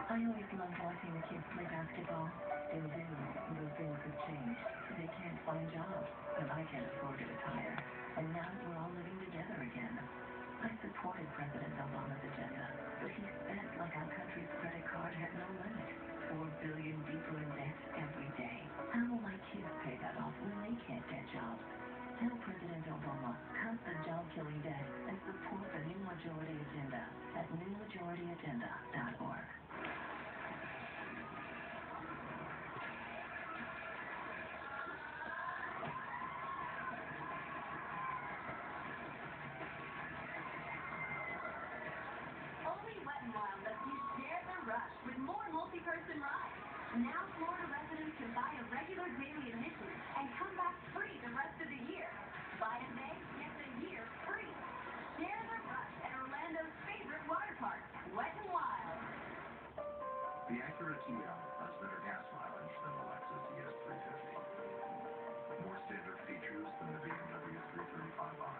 I always loved watching the kids play basketball. Still do, though things have changed. They can't find jobs, and I can't afford to retire. And now we're all living together again. I supported President Obama's agenda, but he spent like our country's credit card had no limit. $4 billion deeper in debt every day. How will my kids pay that off when they can't get jobs? Tell President Obama, cut the job-killing debt and support the New Majority Agenda at newmajorityagenda.org. Only Wet n Wild lets you share the rush with more multi-person rides. Now Florida residents can buy a regular daily admission and come back free the rest of the year. Buy today, get the year free. Share the rush at Orlando's favorite water park, Wet n Wild. The Acura TL has better gas mileage than the Lexus ES350. More standard features than the BMW 335i.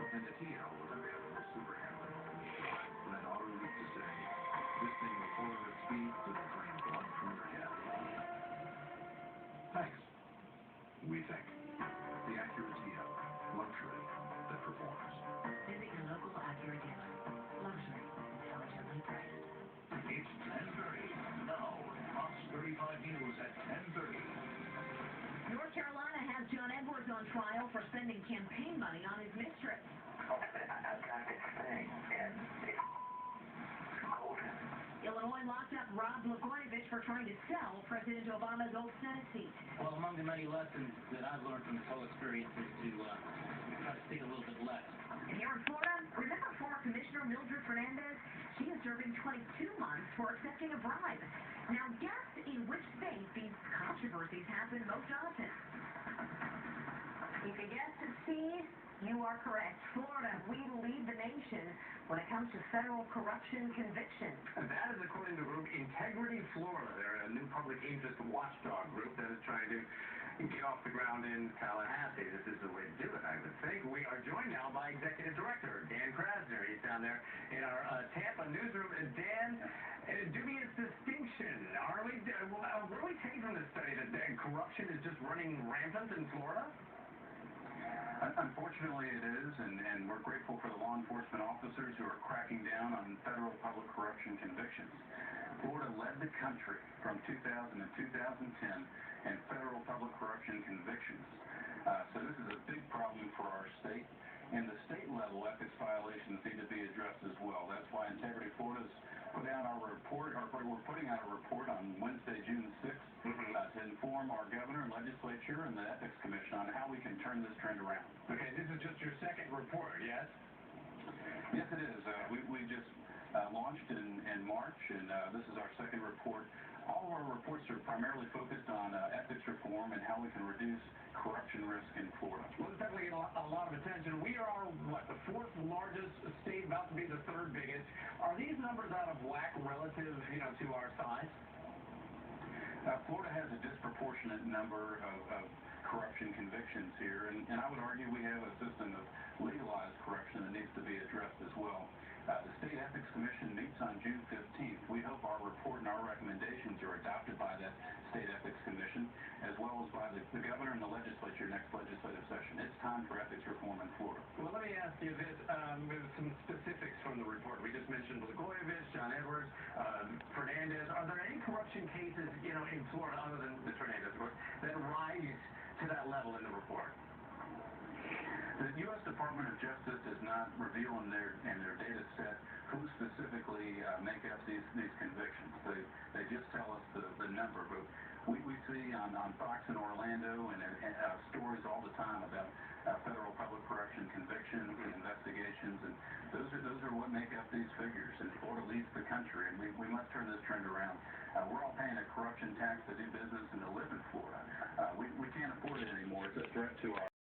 And the TL was available super handling. Led Auto Elite to say, this thing with 400 speed could drain blood from your head. Thanks. We think. The Acura TL. Luxury that performs. Visit your local Acura dealer. Luxury. Intelligently priced. It's 10:30. Now, Fox 35 News at 10:30. North Carolina has John Edwards on trial for spending campaign money on his mistress. Illinois locked up Rod Blagojevich for trying to sell President Obama's old Senate seat. Well, among the many lessons that I've learned from this whole experience is to try to speak a little bit less. And here in Florida, remember former Commissioner Mildred Fernandez? She is serving 22 months for accepting a bribe. Now, guess in which state these controversies happen most often? If you guessed C, you are correct. Florida, we lead the nation when it comes to federal corruption convictions. And that is according to the group Integrity Florida. They're a new public interest watchdog group that is trying to get off the ground in Tallahassee. This is the way to do it, I would think. We are joined now by Executive Director Dan Krasner. He's down there in our Tampa newsroom. Dan, dubious distinction. What are we taking from this study that corruption is just running rampant in Florida? Unfortunately, it is, and we're grateful for the law enforcement officers who are cracking down on federal public corruption convictions. Florida led the country from 2000 to 2010 in federal public corruption convictions. So this is a big problem for our state. And the state level ethics violations need to be addressed as well. That's why Integrity Florida's put out our report, or we're putting out a report on Wednesday, June 6th, to inform our governor and legislature and the Ethics Commission on how we can turn this trend around. Okay, this is just your second report, yes? Yes, it is. We just launched in March, and this is our second report. All of our reports are primarily focused on ethics reform and how we can reduce corruption risk in Florida. Well, it's definitely getting a lot of attention. We are, the fourth largest state, about to be the third biggest. Are these numbers out of whack relative, to our size? Florida has a disproportionate number of corruption convictions here, and I would argue we have a system of legalized corruption that needs to be addressed as well. The State Ethics Commission meets on June 15th. We hope our report and our recommendations are adopted by that State Ethics Commission, as well as by the governor and the legislature next legislative session. It's time for ethics reform in Florida. Well, let me ask you this, some specifics from the report. We just mentioned Blagojevich, John Edwards, Fernandez. Are there any corruption cases, in Florida, other than the Fernandez, of course, that rise to that level in the report? The U.S. Department of Justice does not reveal in their data set who specifically make up these convictions. They just tell us the number. But we see on Fox in Orlando and stories all the time about federal public corruption convictions and investigations, and those are what make up these figures. And Florida leads the country, and we must turn this trend around. We're all paying a corruption tax to do business and to live in Florida. We can't afford it anymore. It's a threat to our